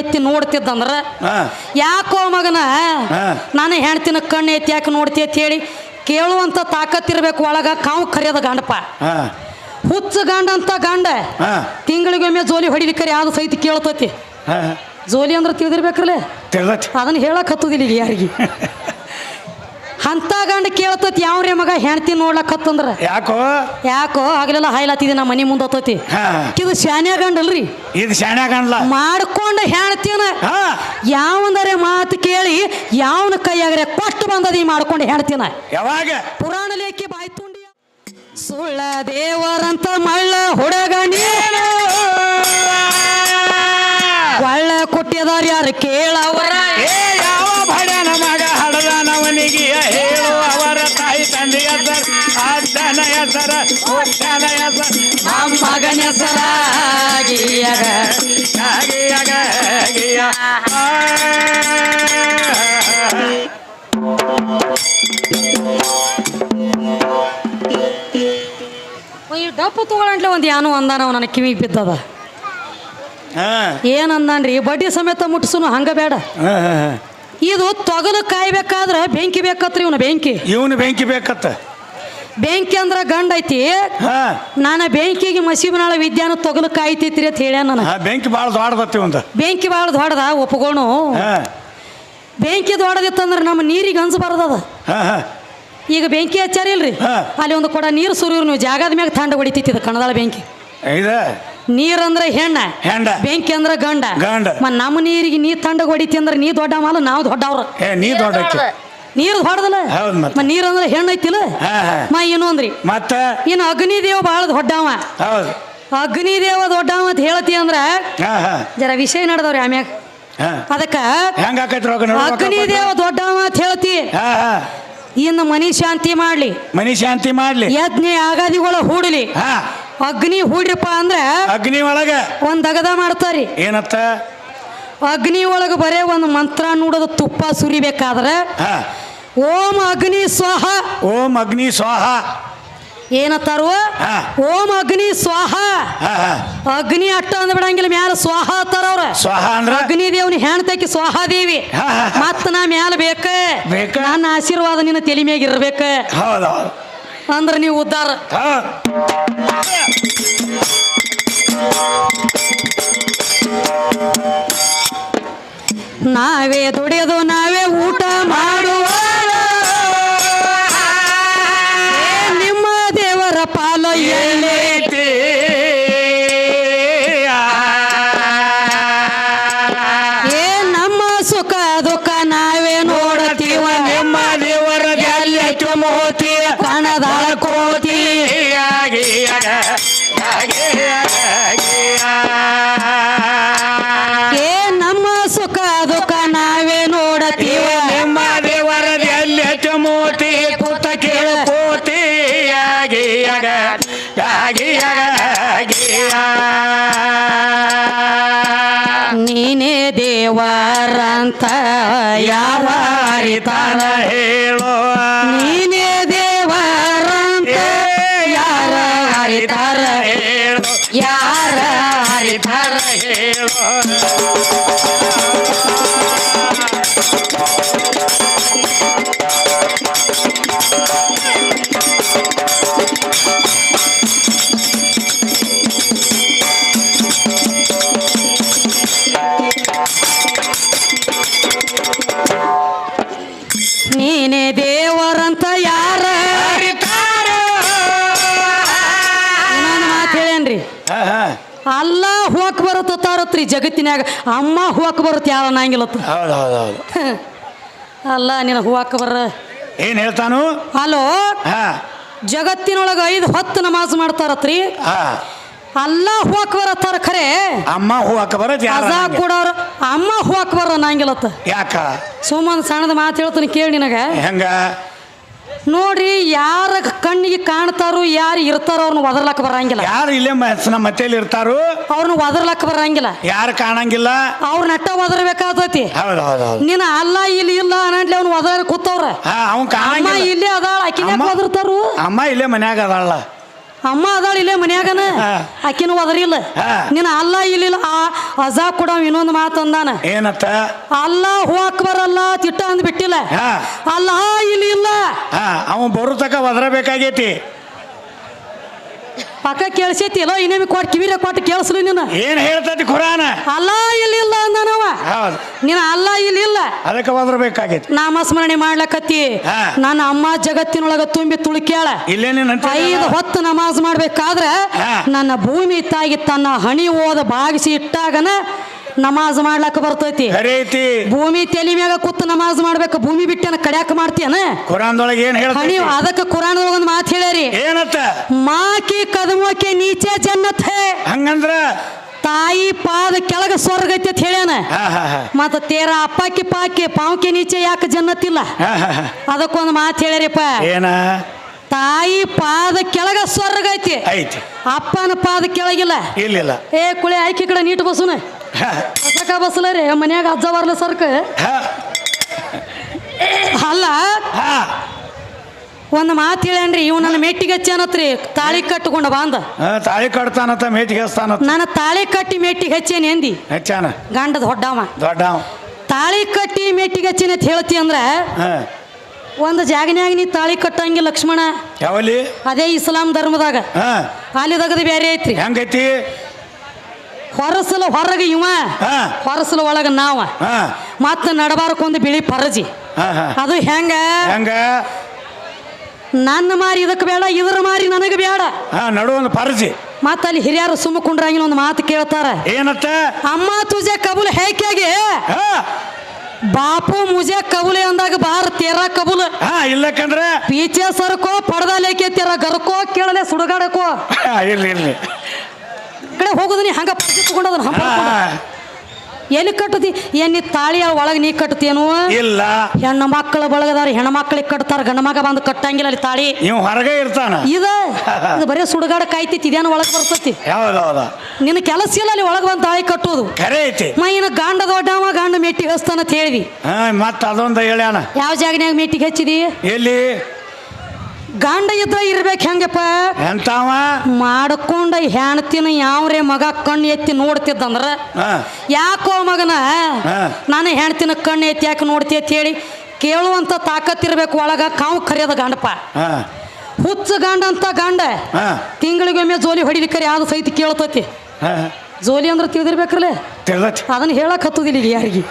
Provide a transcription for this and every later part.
ಎತ್ತಿ ನೋಡ್ತಿದ್ದಂದ್ರ ಯಾಕೋ ಮಗನ ನಾನು ಹೆಣ್ತಿನ ಕಣ್ಣು ಎತ್ತಿ ಯಾಕೆ ನೋಡ್ತಿ ಅಂತ ಹೇಳಿ ಕೇಳುವಂತ ತಾಕತ್ತಿರ್ಬೇಕು ಒಳಗ ಕಾವು ಕರಿಯದ ಗಂಡಪ್ಪ ಹುಚ್ಚ ಗಂಡ ಅಂತ ಗಂಡ ತಿಂಗಳಿಗೊಮ್ಮೆ ಜೋಲಿ ಹೊಡಿಲಿಕ್ಕರಿ ಯಾವ್ದು ಸಹಿತ ಕೇಳ್ತತಿ ಜೋಲಿ ಅಂದ್ರೆ ತಿಳಿದಿರ್ಬೇಕ್ರಲ್ಲ ಅದನ್ನ ಹೇಳಕ್ ಹತ್ತದಿಲ್ಲ ಈಗ ಯಾರಿಗೆ ಅಂತ ಗಂಡ ಕೇಳ್ತತಿ ಯಾವ್ರೇ ಮಗ ಹೆಣ್ತಿ ನೋಡ್ಲಕ್ ಹತ್ತಂದ್ರ ಯಾಕೋ ಆಗ್ಲೆಲ್ಲ ಹಾಯ್ಲತ್ತಿದೆ ನಮ್ಮ ಮನೆ ಮುಂದೆ ಹತ್ತತಿ ಇದು ಶಾನ್ಯ ಗಂಡಲ್ರಿ ಇದು ಶಾನ್ಯ ಗಂಡ್ಲ ಮಾಡ್ಕೊಂಡ ಹೆಣ್ತಿನ ಯಾವಂದರೆ ಮಾತು ಕೇಳಿ ಯಾವನ ಕೈಯಾಗ್ರೆ ಕೊಟ್ಟು ಬಂದದಿ ಮಾಡ್ಕೊಂಡು ಹೆಣ್ತಿನ ಯಾವಾಗ ಪುರಾಣ ಲೇಖಿ ಬಾಯ್ ತುಂಡಿ ಸುಳ್ಳ ದೇವರಂತ ಮಳ್ಳ ಹುಡುಗ ನೀನು ಒಳ್ಳ ಕೊಟ್ಟಿದಾರ ಯಾರು ಕೇಳವರ ಯಾವ ಬಡನ ಮಗ ಹಡದನವನಿಗೆ ಹೇಳು ಅವರ ತಾಯಿ ತಂದೆಯ ಅಜ್ಜನ ಹೆಸರ ಹುಟ್ಟನ ಹೆಸರ ನಮ್ಮ ಮಗನ ಹೆಸರ ಈ ಡಪ್ಪು ತಗೊಳಂಟ್ಲೆ ಒಂದು ಯಾನು ಅಂದಾನ ನನ್ನ ಕಿವಿಗೆ ಬಿದ್ದದ ಏನಂದಾನ್ರಿ ಬಡ್ಡಿ ಸಮೇತ ಮುಟ್ಸುನು ಹಂಗ ಬೇಡ ಇದು ತೊಗಲು ಕಾಯ್ಬೇಕಾದ್ರ ಬೆಂಕಿ ಬೇಕತ್ರಿ ಇವನು ಬೆಂಕಿ ಬೇಕತ್ತ ಬೆಂಕಿ ಅಂದ್ರ ಗಂಡ ಐತಿ ನಾನು ಬೆಂಕಿಗೆ ಮಸೀಬನಾಳ ವಿದ್ಯಾನ ತೊಗಲು ಕಾಯ್ತೈತ್ರಿ ಅಂತ ಹೇಳ್ಯ ನಾನು ಬೆಂಕಿ ಭಾಳ ದೊಡ್ಡದತ್ತಿ ಒಂದು ಬೆಂಕಿ ಭಾಳ ದೊಡ್ಡದ ಒಪ್ಕೋಣು ಬೆಂಕಿ ದೊಡ್ಡದಿತ್ತಂದ್ರ ನಮ್ಮ ನೀರಿಗೆ ಅನ್ಸಬಾರ್ದದ ಈಗ ಬೆಂಕಿ ಹಚ್ಚಾರ ಇಲ್ರಿ ಅಲ್ಲಿ ಒಂದು ಕೊಡ ನೀರು ಸುರಿವ್ರು ನೀವು ಜಾಗದ ಮ್ಯಾಗ ತಂಡ ಹೊಡಿತೈತಿ ಕಣದಾಳ ಬೆಂಕಿ ನೀರಂದ್ರ ಹೆಣ್ಣ ಬೆಂಕಿ ಅಂದ್ರ ಗಂಡ ನಮ್ಮ ನೀರಿಗೆ ನೀ ತಂಡ ಹೊಡಿತಿ ಅಂದ್ರ ನೀ ದೊಡ್ಡ ಮಾಲ ನಾವು ದೊಡ್ಡವ್ರ ನೀರು ದೊಡ್ಡದಲ್ಲ ನೀರಂದ್ರ ಹೆಣ್ಣು ಐತಿಲ್ಲ ಇನ್ನೊಂದ್ರಿ ಮತ್ತ ಇನ್ನು ಅಗ್ನಿದೇವ ಬಹಳ ದೊಡ್ಡವ ಅಗ್ನಿದೇವ ದೊಡ್ಡವ ಅಂತ ಹೇಳ್ತಿ ಅಂದ್ರ ಜರ ವಿಷಯ ನಡೆದವ್ರಿ ಆಮ್ಯಾಗ ಅದಕ್ಕ ಅಗ್ನಿದೇವ ದೊಡ್ಡವ ಅಂತ ಹೇಳ್ತಿ ಇನ್ನು ಮನಿ ಶಾಂತಿ ಮಾಡ್ಲಿ ಯಜ್ಞ ಆಗಾದಿಗಳ ಹೂಡಲಿ ಅಗ್ನಿ ಹೂಡ್ರಿಪ್ಪ ಅಂದ್ರ ಅಗ್ನಿ ಒಳಗ ಒಂದ್ ದಗದ ಮಾಡ್ತಾರಿ ಏನತ್ತ ಅಗ್ನಿ ಒಳಗ ಬರೇ ಒಂದು ಮಂತ್ರ ನೋಡೋದು ತುಪ್ಪ ಸುರಿಬೇಕಾದ್ರ ಓಂ ಅಗ್ನಿ ಸ್ವಾಹ ಏನತ್ತಾರು ಓಂ ಅಗ್ನಿ ಸ್ವಾಹ ಅಗ್ನಿ ಅಟ್ಟ ಅಂದ್ ಬಿಡಂಗಿಲ್ಲ ಮ್ಯಾಲ ಸ್ವಾಹ ಅತ್ತಾರ ಅವ್ರ ಅಗ್ನಿ ದೇವ್ನ ಹೆಣ್ತಕ್ಕಿ ಸ್ವಾಹಾದೇವಿ ಮತ್ತ ನಾ ಮ್ಯಾಲ ಬೇಕ ನನ್ನ ಆಶೀರ್ವಾದ ನಿನ್ನ ತಲೆ ಮ್ಯಾಗ ಇರ್ಬೇಕ ಅಂದ್ರ ನೀವು ಉದ್ದಾರ ನಾವೇ ದುಡಿಯೋದು ನಾವೇ ಊಟ ಮಾಡುವ ನಿಮ್ಮ ದೇವರ ಪಾಲು ಎಲ್ಲೈತಿ ನಮ್ಮ ಸುಖ ದುಃಖ ನಾವೇ ನೋಡತೀವ ನಿಮ್ಮ ದೇವರ ಮೋತಿ ಕಣದಾಳ ಕೋತಿ ನಮ್ಮ ಸುಖ ದುಃಖ ನಾವೇ ನೋಡತೀವ ನಿಮ್ಮ ದೇವರ ಮೋತಿ ಕೂತ ಕೇಳು ಕೋತಿ ನೀನೇ ದೇವರಂತ ಯಾವ ಅರಿತಾರ ಹೇಳೋ ನೀನೇ ದೇವರಂತ ಯಾರ ಅರಿತಾರ ಹೇಳೋ ಯಾರ ಅರಿತಾರ ಹೇಳೋ ನೀನೇ ದೇವರಂತ ಯಾರ ಇನ್ನೊಂದು ಮಾತು ಹೇಳೇನ್ರಿ ಅಲ್ಲ ಹೋಗಕ್ ಬರುತ್ತಾರತ್ರಿ ಜಗತ್ತಿನಾಗ ಅಮ್ಮ ಹೋಗಕ್ ಬರುತ್ತೆ ಯಾರ ಅನ್ನಂಗಿಲ್ಲತ್ತ ಅಲ್ಲ ನೀನು ಹೋಗಕ್ ಬರ ಏನ್ ಹೇಳ್ತಾನು ಹಲೋ ಜಗತ್ತಿನೊಳಗ 5 ಹೊತ್ತು ನಮಾಜ್ ಮಾಡ್ತಾರತ್ರಿ ಅಲ್ಲ ಹೋಗಕ್ ಬರತ್ತಾರ ಖರೆ ಅಮ್ಮ ಹೋಗಕ್ ಬರತ್ ಕೊಡೋರು ಅಮ್ಮ ಹೋಗಕ್ ಬರ ಅನ್ನಂಗಿಲ್ಲತ್ತ ಯಾಕ ಸುಮ್ಮನೆ ಸಣ್ಣದ ಮಾತು ಹೇಳ್ತಾನೆ ಕೇಳಿ ನಿನಗ ಹೆಂಗ ನೋಡ್ರಿ ಯಾರ ಕಣ್ಣಿಗೆ ಕಾಣ್ತಾರೋ ಯಾರು ಇರ್ತಾರೋ ಅವ್ರನ್ನ ಒದರ್ಲಕ್ಕ ಬರಂಗಿಲ್ಲ ಯಾರು ಇಲ್ಲೇ ನಮ್ಮ ಮತ್ತೇಲಿ ಇರ್ತಾರೋ ಅವ್ರನ್ನ ಒದರ್ಲಕ್ಕ ಬರಂಗಿಲ್ಲ ಯಾರು ಕಾಣಂಗಿಲ್ಲ ಅವ್ರ ನಟ್ಟ ಒದರ್ಬೇಕಾಗ್ತೈತಿ ನೀನ ಅಲ್ಲ ಇಲ್ಲಿ ಇಲ್ಲ ಅನ್ನಂಟ್ಲಿ ಅವ್ನು ಒದರ್ ಕೂತವ್ರ ಅವ್ನ ಅಮ್ಮ ಇಲ್ಲೇ ಅದಾಳ ಆಕಿನ ಒದರ್ತಾರು ಅಮ್ಮ ಇಲ್ಲೇ ಮನ್ಯಾಗ ಅದಾಳ ಅಮ್ಮ ಅದಾಳ ಇಲ್ಲೇ ಮನ್ಯಾಗನ ಆಕಿನೂ ಒದರಿಲ್ಲ ನೀನು ಅಲ್ಲ ಇಲ್ಲಿಲ್ಲ ಆ ಅಜಾ ಕೂಡ ಇನ್ನೊಂದು ಮಾತು ಅಂದಾನ ಏನತ್ತ ಅಲ್ಲ ಹೋಗಕ್ ಬರಲ್ಲ ತಿಟ್ಟ ಅಂದ್ ಬಿಟ್ಟಿಲ್ಲ ಅಲ್ಲ ಇಲ್ಲಿ ಇಲ್ಲ ಅವ ಬರೋ ತಕ ಒದರಬೇಕಾಗೈತಿ ಪಕ್ಕ ಕೇಳಿಸೈತಿಲ್ಲ ಇನ್ನೇಮಿ ಕೊಟ್ಟು ಕಿವಿರ ಕೊಟ್ಟು ಕೇಳಿಸ್ಲಿ ನೀನು ಏನ್ ಹೇಳ್ತೈತಿ ಖುರಾನ ಅಲ್ಲ ಇಲ್ಲಿ ಇಲ್ಲ ಅಂದಾನವ ನೀನು ಅಲ್ಲ ಇಲ್ಲಿ ಇಲ್ಲ ಅದಕ್ಕೆ ಒದರಬೇಕಾಗೈತಿ ನಾಮಸ್ಮರಣೆ ಮಾಡ್ಲಕತ್ತಿ ನನ್ನ ಅಮ್ಮ ಜಗತ್ತಿನೊಳಗ ತುಂಬಿ ತುಳುಕ್ಯಾಳ ಇಲ್ಲೇ ನೀನ್ 5 ಹೊತ್ತು ನಮಾಜ್ ಮಾಡ್ಬೇಕಾದ್ರೆ ನನ್ನ ಭೂಮಿ ತಾಯಿ ತನ್ನ ಹಣಿ ಓದ ಬಾಗಿಸಿ ಇಟ್ಟಾಗನ ನಮಾಜ್ ಮಾಡ್ಲಕ್ಕ ಬರ್ತೈತಿ ಭೂಮಿ ತಲೆ ಮ್ಯಾಗ ಕೂತ್ ನಮಾಜ್ ಮಾಡ್ಬೇಕು ಭೂಮಿ ಬಿಟ್ಟನ ಕಡ್ಯಾಕ ಮಾಡ್ತೀಯನ ಕುರಾನ್ದೊಳಗೆ ಏನ್ ಹಣಿ ಅದಕ್ಕೆ ಕುರಾನ್ದೊಳಗ ಒಂದು ಮಾತು ಹೇಳ್ಯಾರಿ ಏನತ್ತ ಮಾಕಿ ಕದಮೋಕೆ ನೀಚೆ ಜನ್ನತ್ ಹೇ ಹಂಗಂದ್ರ ತಾಯಿ ಪಾದ ಕೆಳಗ ಸ್ವರ್ಗ ಐತಿ ಅಂತ ಹೇಳ್ಯಾನ ಮತ್ತ ತೇರ ಅಪ್ಪಾಕಿ ಪಾಕಿ ಪಾವ್ಕೆ ನೀಚೆ ಯಾಕೆ ಜನ್ನತ್ತಿಲ್ಲ ಅದಕ್ಕೊಂದು ಮಾತು ಹೇಳ್ಯಾರಿಪ್ಪ ಏನ ತಾಯಿ ಪಾದ ಕೆಳಗ ಸ್ವರ್ಗ ಐತಿ ಅಪ್ಪನ ಪಾದ ಕೆಳಗಿಲ್ಲ ಇಲ್ಲ ಏ ಕುಳೆ ಆಯ್ಕೆ ಕಡೆ ನೀಟ್ ಬಸ್ಸುನ ಹೊಸಕ ಬಸ್ಲ ರೀ ಮನ್ಯಾಗ ಅಜ್ಜ ಬರ್ಲ ಸರ್ಕ ಅಲ್ಲ ಒಂದು ಮಾತು ಹೇಳೇನ್ರಿ ಇವ್ ನನ್ನ ಮೆಟ್ಟಿಗೆ ಹಚ್ಚನತ್ರಿ ತಾಳಿ ಕಟ್ಟಕೊಂಡ ಬಾಂದ ತಾಳಿ ಕಟ್ತಾನತ್ತ ಮೇಟಿಗೆ ಹಚ್ತಾನ ನಾನು ತಾಳಿ ಕಟ್ಟಿ ಮೆಟ್ಟಿಗೆ ಹಚ್ಚೇನಿ ಎಂದಿ ಹಚ್ಚಾನ ಗಂಡದ ದೊಡ್ಡವ ತಾಳಿ ಕಟ್ಟಿ ಮೆಟ್ಟಿಗೆ ಹಚ್ಚೇನಿ ಅಂತ ಹೇಳ್ತಿ ಅಂದ್ರ ಒಂದು ಜಾಗನ್ಯಾಗ ನೀ ತಾಳಿ ಕಟ್ಟಂಗಿ ಲಕ್ಷ್ಮಣ ಯಾವಲ್ಲಿ ಅದೇ ಇಸ್ಲಾಂ ಧರ್ಮದಾಗ ಅಲ್ಲಿ ತಗದು ಬೇರೆ ಐತ್ರಿ ಹೆಂಗೈತಿ ಹೊರಸಲ ಹೊರಗೆ ಇವ ಹೊರಸಲ ಒಳಗ ನಾವ ಮತ್ತ ನಡಬಾರಕೊಂದು ಬಿಳಿ ಪರಜಿ ಅದು ಹೆಂಗ ನನ್ನ ಮಾರಿ ಇದಕ್ಕೆ ಬೇಡ ಇದ್ರ ಮಾರಿ ನನಗೆ ಬೇಡ ನಡು ಒಂದು ಪರಜಿ ಮತ್ತ ಅಲ್ಲಿ ಹಿರಿಯರು ಸುಮ್ಮ ಕುಂಡ್ರಂಗಿನ ಒಂದು ಮಾತು ಕೇಳ್ತಾರ ಏನತ್ತ ಅಮ್ಮ ತುಜೆ ಕಬುಲ್ ಹೇಗೆ ಬಾಪು ಮುಜೆ ಕಬುಲೆ ಅಂದಾಗ ಬಾರ ತೇರ ಕಬುಲ್ ಇಲ್ಲಕಂದ್ರೆ ಪೀಚೆ ಸರ್ಕೋ ಪಡ್ದ ಲೇಕೆ ತೇರ ಗರ್ಕೋ ಕೇಳಲೆ ಸುಡುಗಾಡಕೋ ಇರ್ಲಿ ಕಡೆ ಹೋಗುದು ನೀ ಹಂಗ ಪರ್ಜಿ ತಗೊಂಡದನ್ನ ಎಲ್ಲಿ ಕಟ್ಟತಿ ಏನ್ ನೀ ತಾಳಿಯ ಒಳಗೆ ನೀ ಕಟ್ತೇನು ಇಲ್ಲ ಹೆಣ್ಣು ಮಕ್ಕಳ ಬಳಗದಾರ ಹೆಣ್ಣು ಮಕ್ಕಳಿಗೆ ಕಟ್ತಾರ ಗಂಡ ಮಗ ಬಂದು ಕಟ್ಟಂಗಿಲ್ಲ ಅಲ್ಲಿ ತಾಳಿ ನೀವು ಹೊರಗೆ ಇರ್ತಾನ ಇದು ಬರೀ ಸುಡುಗಾಡ ಕಾಯ್ತೈತಿ ಇದೇನು ಒಳಗೆ ಬರ್ತೈತಿ ನಿನ್ನ ಕೆಲಸ ಇಲ್ಲ ಅಲ್ಲಿ ಒಳಗೆ ಬಂದು ತಾಳಿ ಕಟ್ಟೋದು ಖರೆ ಐತಿ ಮೈನ ಗಂಡ ದೊಡ್ಡವ ಗಂಡ ಮೆಟ್ಟಿಗೆ ಹಚ್ತಾನ ಅಂತ ಹೇಳಿದಿ ಮತ್ತ ಅದೊಂದು ಹೇಳ್ಯಾನ ಯಾವ ಜಾಗನ್ಯಾಗ ಮೆಟ್ಟಿಗೆ ಹಚ್ಚಿದಿ ಎಲ್ಲಿ ಗಂಡ ಇದ್ರ ಇರ್ಬೇಕು ಹೆಂಗಪ್ಪ ಎಂತಾವ ಮಾಡ್ಕೊಂಡ ಹೆಣ್ತಿನ ಯಾವ್ರೇ ಮಗ ಕಣ್ಣು ಎತ್ತಿ ನೋಡ್ತಿದ್ದಂದ್ರ ಯಾಕೋ ಮಗನ ನಾನು ಹೆಣ್ತಿನ ಕಣ್ಣು ಎತ್ತಿ ಯಾಕೆ ನೋಡ್ತಿ ಅಂತ ಹೇಳಿ ಕೇಳುವಂತ ತಾಕತ್ತಿರ್ಬೇಕು ಒಳಗ ಕಾವು ಕರಿಯೋದ ಗಂಡಪ್ಪ ಹುಚ್ಚ ಗಂಡ ಅಂತ ಗಂಡ ತಿಂಗಳಿಗೊಮ್ಮೆ ಜೋಲಿ ಹೊಡಿಲಿಕ್ಕರಿ ಯಾವ್ದು ಸಹಿತ ಕೇಳ್ತತಿ ಜೋಲಿ ಅಂದ್ರೆ ತಿಳಿದಿರ್ಬೇಕ್ರಲ್ಲೇ ಅದನ್ನ ಹೇಳಕ್ ಹತ್ತದಿಲ್ಲ ಈಗ ಯಾರಿಗೆ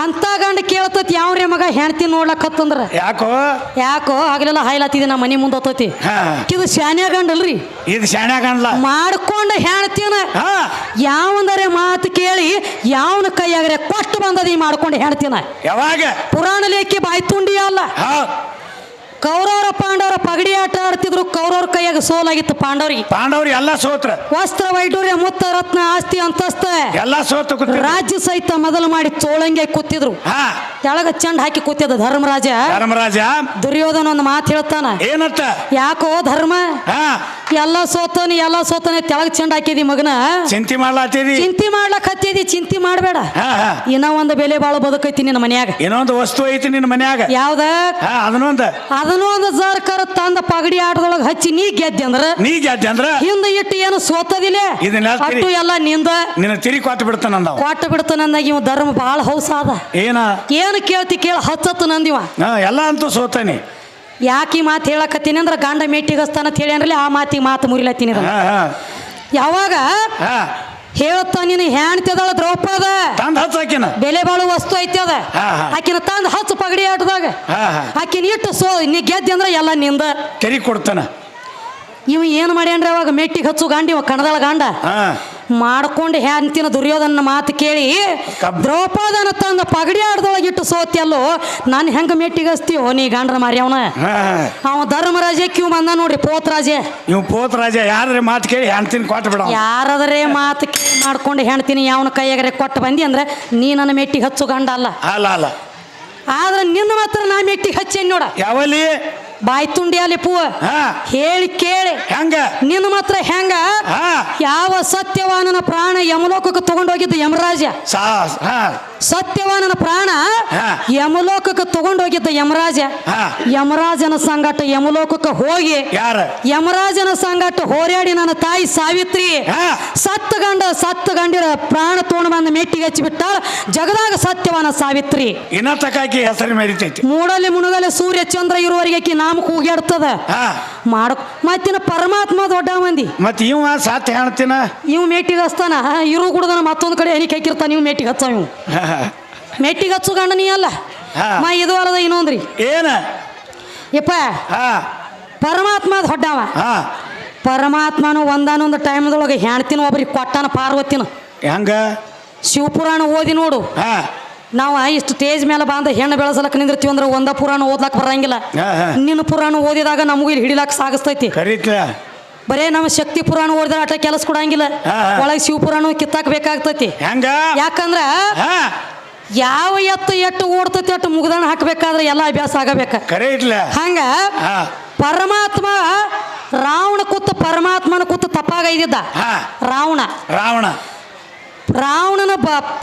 ಅಂತ ಗಂಡ ಕೇಳ್ತತಿ ಯಾವ್ರೇ ಮಗ ಹೆಣ್ತಿ ನೋಡ್ಲಕ್ ಹತ್ತಂದ್ರ ಯಾಕೋ ಆಗ್ಲೆಲ್ಲ ಹಾಯ್ಲಾತಿದೆ ನಮ್ಮ ಮನೆ ಮುಂದೆ ಹತ್ತತಿ ಇದು ಶಾನ್ಯ ಗಂಡ ಅಲ್ರಿ ಇದು ಶಾನ್ಯ ಗಂಡ್ಲ ಮಾಡ್ಕೊಂಡ ಹೆಣ್ತಿನ ಯಾವಂದರೆ ಮಾತು ಕೇಳಿ ಯಾವನ ಕೈಯಾಗ್ರೆ ಕೊಟ್ಟು ಬಂದದಿ ಮಾಡ್ಕೊಂಡು ಹೆಣ್ತಿನ ಯಾವಾಗ ಪುರಾಣ ಲೇಖಿ ಬಾಯ್ ತುಂಡಿ ಅಲ್ಲ ಕೌರವರ ಪಾಂಡವರ ಪಗಡಿ ಆಟ ಆಡ್ತಿದ್ರು ಕೌರವ್ರ ಕೈಯಾಗ ಸೋಲಾಗಿತ್ತು ಪಾಂಡವ್ರಿಗೆ ಎಲ್ಲ ಸೋತ್ರ ವಸ್ತ್ರ ವೈಡೂರ್ಯ ಮುತ್ತ ರತ್ನ ಆಸ್ತಿ ಅಂತಸ್ತ ಎಲ್ಲ ಸೋತ ರಾಜ್ಯ ಸಹಿತ ಮೊದಲು ಮಾಡಿ ಚೋಳಂಗೆ ಕೂತಿದ್ರು ತೆಳಗ ಚಂಡ್ ಹಾಕಿ ಕೂತಿದ್ದ ಧರ್ಮರಾಜ ದುರ್ಯೋಧನ ಒಂದು ಮಾತು ಹೇಳ್ತಾನ ಏನಂತ ಯಾಕೋ ಧರ್ಮ ಎಲ್ಲ ಸೋತನೆ ತೆಳಗ ಚಂಡ್ ಹಾಕಿದಿ ಮಗನ ಚಿಂತೆ ಮಾಡ್ಲಕ್ ಹತ್ತಿದಿ ಚಿಂತೆ ಮಾಡ್ಬೇಡ ಇನ್ನ ಒಂದು ಬೆಲೆ ಬಾಳ ಬದುಕೈತಿ ನಿನ್ನ ಮನ್ಯಾಗ ಇನ್ನೊಂದು ವಸ್ತು ಐತಿ ನಿನ್ನ ಮನ್ಯಾಗ ಯಾವ್ದ ಅದನ್ನೊಂದು ಸರ್ಕಾರ ತಂದ ಪಗಡಿ ಆಟದೊಳಗೆ ಹಚ್ಚಿ ನೀ ಗೆದ್ದೆ ಅಂದ್ರ ಹಿಂದ ಇಟ್ಟು ಏನು ಸೋತದಿಲ್ಲ ಅಟ್ಟು ಎಲ್ಲ ನಿನ್ನ ತಿರಿ ಕೊಟ್ಟು ಬಿಡ್ತಾನಂದಾಗ ಇವ ಧರ್ಮ ಬಹಳ ಹೌಸ ಅದ ಏನು ಕೇಳ್ತಿ ಕೇಳ ಹಚ್ಚತ್ತು ನಂದಿವ ಎಲ್ಲ ಅಂತೂ ಸೋತಾನೆ ಯಾಕೆ ಮಾತು ಹೇಳಕತ್ತೀನಿ ಅಂದ್ರೆ ಗಂಡ ಮೇಟಿಗಸ್ತಾನ ಅಂತ ಹೇಳಿ ಅಂದ್ರೆ ಆ ಮಾತು ಮುರಿಲತ್ತೀನಿ ಯಾವಾಗ ಹೇಳ್ತಾ ನೀನು ಹೆಣ್ತಿದಾಳ ದ್ರೌಪದ ಬೆಲೆ ಬಾಳು ವಸ್ತು ಐತಿ ಅದ ಆಕಿನ ತಂದ ಹಚ್ಚು ಪಗಡಿ ಆಟದಾಗ ಆಕಿನ ಇಟ್ಟು ನೀ ಗೆದ್ದಿ ಅಂದ್ರೆ ಎಲ್ಲ ನಿಂದ ತೆರಿ ಕೊಡ್ತಾನ ಇವ ಏನು ಮಾಡ್ಯಾನ್ರಿ ಅವಾಗ ಮೆಟ್ಟಿಗೆ ಹಚ್ಚು ಗಾಂಡಿ ಕಣದಾಳ ಗಂಡ ಮಾಡ್ಕೊಂಡು ಹೆಂತಿನ ದುರ್ಯೋಧನ ಮಾತು ಕೇಳಿ ದ್ರೌಪದನ ತಂದ ಪಗಡಿ ಆಟದೊಳಗಿಟ್ಟು ಸೋತಿಯಲ್ಲೋ ನಾನು ಹೆಂಗ ಮೆಟ್ಟಿಗೆ ಹಚ್ತೀವೋ ನೀ ಗಂಡ್ರ ಮಾರಿ ಅವ ಧರ್ಮರಾಜ ಕ್ಯೂ ಬಂದ ನೋಡ್ರಿ ಪೋತ್ರಾಜ ಯಾರ ಮಾತು ಕೇಳಿ ಹೆಣ್ತಿನ ಕೊಟ್ಟು ಬಿಡ ಯಾರಾದ್ರೆ ಮಾತು ಕೇಳಿ ಮಾಡ್ಕೊಂಡು ಹೆಣ್ತೀನಿ ಯಾವನ ಕೈಯಾಗರೆ ಕೊಟ್ಟು ಬಂದಿ ಅಂದ್ರೆ ನೀ ನನ್ನ ಮೆಟ್ಟಿಗೆ ಹಚ್ಚು ಗಂಡ ಅಲ್ಲ ಆದ್ರೆ ನಿನ್ನ ಮಾತ್ರ ನಾ ಮೆಟ್ಟಿಗೆ ಹಚ್ಚೇನಿ ನೋಡ ಯಾವಲ್ಲಿ ಬಾಯ್ ತುಂಡಿ ಅಲ್ಲಿ ಪೂವ ಹೇಳಿ ಕೇಳಿ ಹೆಂಗ ನಿನ್ನ ಮಾತ್ರ ಹೆಂಗ ಯಾವ ಸತ್ಯವಾನನ ಪ್ರಾಣ ಯಮಲೋಕಕ್ಕೆ ತಗೊಂಡೋಗಿದ್ದು ಯಮರಾಜ ಸತ್ಯವಾನನ ಪ್ರಾಣ ಹಾ. ಯಮಲೋಕಕ್ಕೆ ತಗೊಂಡೋಗಿದ್ದ ಯಮರಾಜ ಹಾ. ಯಮರಾಜನ ಸಂಗಟ ಯಮಲೋಕಕ್ಕೆ ಹೋಗಿ ಯಾರ ಯಮರಾಜನ ಸಂಗಟ ಹೋರಾಡಿ ನನ್ನ ತಾಯಿ ಸಾವಿತ್ರಿ ಹಾ. ಸತ್ತ ಗಂಡಿರ ಪ್ರಾಣ ತಗೊಂಡು ಬಂದ ಮೆಟ್ಟಿಗೆ ಹಚ್ಚಿಬಿಟ್ಟಾಳ ಜಗದಾಗ ಸತ್ಯವಾನ ಸಾವಿತ್ರಿ ಇನ್ನ ತಕಾಕಿ ಹೆಸರು ಮೆರಿತೈತಿ ಮೂಡಲ್ಲಿ ಮುಣಗಲೆ ಸೂರ್ಯ ಚಂದ್ರ ಇರುವವರೆಗೆ ಆಕಿ ನಾಮಕ್ಕೆ ಹೋಗ್ಯಾಡ್ತದ ಹಾ ಮಾಡಕ್ ಮತ್ತಿನ ಪರಮಾತ್ಮ ದೊಡ್ಡ ಮಂದಿ ಮತ್ ಇವ ಸಾತ್ ಹೇಳ್ತೀನ ಇವ್ ಮೇಟಿಗೆ ಹಚ್ತಾನ ಇರು ಕುಡ್ದನ ಮತ್ತೊಂದು ಕಡೆ ಎನಿಕೆ ಹಾಕಿರ್ತಾನ ಇವ್ ಮೇಟಿಗೆ ಹಚ್ಚ ಇವ್ ಮೆಟ್ಟಿಗೆ ಹಚ್ಚು ಗಂಡ ನೀ ಅಲ್ಲ ಹಾ. ಇದು ಅಲ್ಲದ ಇನ್ನೊಂದ್ರಿ ಏನ ಯಪ್ಪ ಹಾ ಪರಮಾತ್ಮ ದೊಡ್ಡವ ಹಾ ಪರಮಾತ್ಮನು ಒಂದಾನೊಂದು ಟೈಮ್ದೊಳಗೆ ಹೆಣ್ತಿನ ಒಬ್ರಿಗೆ ಕೊಟ್ಟಾನ ಪಾರ್ವತಿನ ಹೆಂಗ ಶಿವಪುರಾಣ ಓದಿ ನೋಡು ಹಾ ನಾವು ಇಷ್ಟು ಸ್ಟೇಜ್ ಮೇಲೆ ಬಂದ ಹೆಣ್ಣು ಬೆಳೆಸಲಕ್ಕ ನಿಂದಿರ್ತೀವಿ ಅಂದ್ರೆ ಒಂದ ಪುರಾಣ ಓದ್ಲಕ್ ಬರಂಗಿಲ್ಲ ಹಾ, ಹಾ. ನಿನ್ನ ಪುರಾಣ ಓದಿದಾಗ ನಮಗೂ ಇಲ್ಲಿ ಹಿಡಿಲಾಕ ಸಾಗಿಸ್ತೈತಿ ಕರೀತ್ಲ ಬರೇ ನಮ್ಮ ಶಕ್ತಿ ಪುರಾಣ ಓದಿದ್ರೆ ಅಟ ಕೆಲಸ ಕೊಡಂಗಿಲ್ಲ ಹಾ, ಹಾ. ಒಳಗೆ ಶಿವಪುರಾಣ ಕಿತ್ತಾಕ್ ಬೇಕಾಗ್ತೈತಿ ಹೆಂಗ ಯಾಕಂದ್ರ ಹಾ ಯಾವ ಎತ್ತು ಓಡ್ತೈತಿ ಅಟ್ಟು ಮುಗ್ದಾಣ ಹಾಕ್ಬೇಕಾದ್ರೆ ಎಲ್ಲ ಅಭ್ಯಾಸ ಆಗಬೇಕ ಕರೆ ಇಟ್ಲ ಹಂಗ ಹಾ ಪರಮಾತ್ಮ ರಾವಣ ಕೂತ ಪರಮಾತ್ಮನ ಕೂತ ತಪ್ಪಾಗೈದಿದ್ದ ಹಾ ರಾವಣನ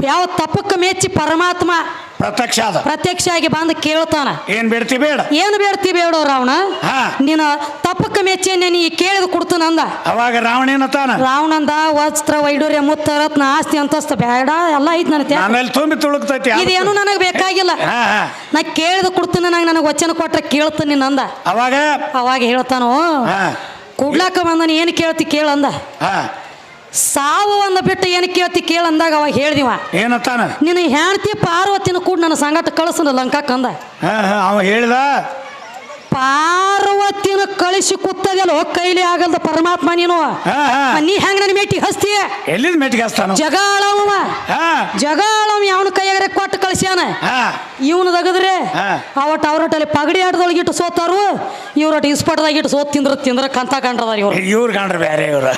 ಯಾವ ತಪ್ಪಕ್ಕ ಮೆಚ್ಚಿ ಪರಮಾತ್ಮ ಪ್ರತ್ಯಕ್ಷ ಆಗಿ ಬಂದು ಕೇಳ್ತಾನ ಏನ್ ಬೇಡ್ತಿ ಬೇಡ ಏನು ಬೇಡ್ತಿ ಬೇಡೋ ರಾವಣ ಹಾ. ನೀನು ತಪ್ಪಕ್ಕ ಮೆಚ್ಚಿ ನೀ ಕೇಳಿದ ಕೊಡ್ತಾನಂದ ಅವಾಗ ರಾವಣ ಏನತಾನ ರಾವಣಂದ ವಸ್ತ್ರ ವೈಡೂರ್ಯ ಮುತ್ತ ರತ್ನ ಆಸ್ತಿ ಅಂತಸ್ತ ಬೇಡ ಎಲ್ಲ ಐತ್ ನನಗೆ ಆಮೇಲೆ ತುಂಬಿ ತುಳುಕ್ತೈತಿ ಇದೇನು ನನಗೆ ಬೇಕಾಗಿಲ್ಲ ಹಾ ಹಾ ನಾ ಕೇಳಿದ ಕೊಡ್ತೀನಿ ನನಗೆ ವಚನ ಕೊಟ್ರೆ ಕೇಳ್ತೀನಿ ನಂದ ಅವಾಗ ಹೇಳ್ತಾನೋ ಹಾ ಕುಡ್ಲಾಕ ಬಂದನ ಏನು ಕೇಳ್ತಿ ಕೇಳಂದ ಹಾ ಸಾವು ಒಂದ ಬಿಟ್ಟು ಏನು ಕೇಳ್ತಿ ಕೇಳಂದಾಗ ಅವಾಗ ಹೇಳ್ದಿವ ಏನತ್ತಾನ ನಿನ್ನ ಹೆಣ್ತಿ ಪಾರ್ವತಿನ ಕೂಡ ನನ್ನ ಸಂಗಟ ಕಳಿಸನ ಲಂಕಾಕಂದ ಹಾ ಹಾ ಅವ ಹೇಳಿದ ಪಾರ್ವತಿನ ಕಳಿಸಿ ಕೂತದಲ್ಲೋ ಕೈಲಿ ಆಗಲ್ದ ಪರಮಾತ್ಮ ನೀನು ಹಾ ಹಾ ನೀ ಹೆಂಗ ನನ್ನ ಮೇಟಿಗೆ ಹಸ್ತೀಯ ಎಲ್ಲಿದ್ ಮೆಟ್ಟಿಗೆ ಹಸ್ತಾನ ಜಗಾಳವ ಹಾ ಜಗಾಳವ ಯಾವನ ಕೈಯಾಗ ಕೊಟ್ಟು ಕಳಿಸ್ಯಾನ ಹಾ ಇವನು ತಗದ್ರೆ ಹಾ. ಅವರೊಟ್ಟಲ್ಲಿ ಪಗಡಿ ಆಟದೊಳಗೆ ಇಟ್ಟು ಸೋತಾರು ಇವ್ರೊಟ್ಟು ಇಸ್ಪಟದಾಗ ಇಟ್ಟು ಸೋತ್ ತಿಂದ್ರ ಕಂತ ಕಂಡ್ರದಾರ ಇವ್ರು ಇವ್ರು ಕಂಡ್ರ ಬೇರೆ ಇವ್ರ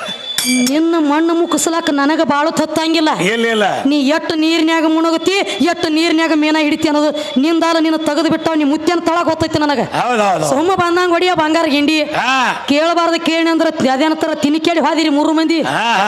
ನಿನ್ನ ಮಣ್ಣು ಮುಕ್ಕಸಲಾಕ ನನಗೆ ಬಾಳು ತತ್ತಂಗಿಲ್ಲ ಇಲ್ಲ ನೀ ಎಷ್ಟು ನೀರಿನ್ಯಾಗ ಮುಣಗತಿ ಎಷ್ಟು ನೀರಿನ್ಯಾಗ ಮೀನ ಹಿಡಿತಿ ಅನ್ನೋದು ನಿಂದಾಲ ನೀನು ತೆಗೆದು ಬಿಟ್ಟಾವ ನೀ ಮುತ್ಯನ ತಳಗ ಗೊತ್ತೈತಿ ನನಗೆ ಹೌದೌದು ಸೊಮ್ಮ ಬಂದಂಗ ಹೊಡಿಯ ಬಂಗಾರ ಗಿಂಡಿ ಹಾ ಕೇಳಬಾರ್ದು ಕೇಳಿ ಅಂದ್ರೆ ಅದೇನಂತಾರ ತಿನ್ನಿ ಕೇಳಿ ಹಾದಿರಿ 3 ಮಂದಿ ಹಾ ಹಾ